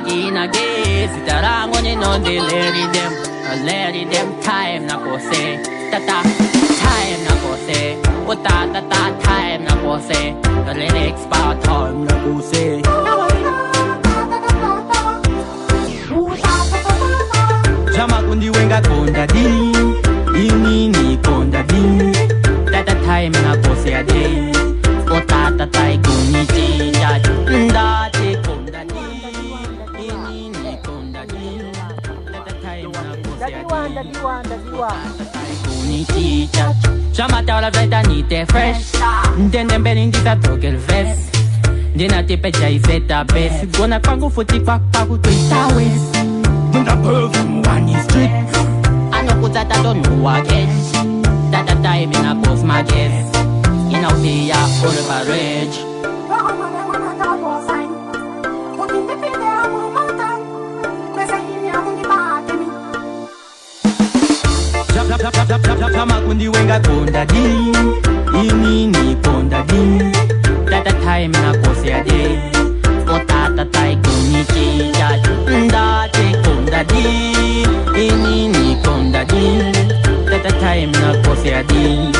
ginage sitarango ni non de let them time na ko se tata time na ko se ota tata time na ko se the lyrics about time na ko se Jama kundi wenga konda di Inini konda di Tata time na ko se ade ota tata kunichi jaju ndate konda di Inini konda di Tata time na ko se ade kunichi jaju Jama tau la veta ni te fresh Ntende mbele ndita toke el vest Dina te pecha y zeta best Gona kwangu futi kwa paku tuita west Bunda perfume one is street I know put that I don't know again That the time in a post my guess You know be a full average Jama kundi wenga konda di Inini konda di That the time in a post ya day Otata tai kunichi jaju ndate konda di Inini konda di That the time in a post ya day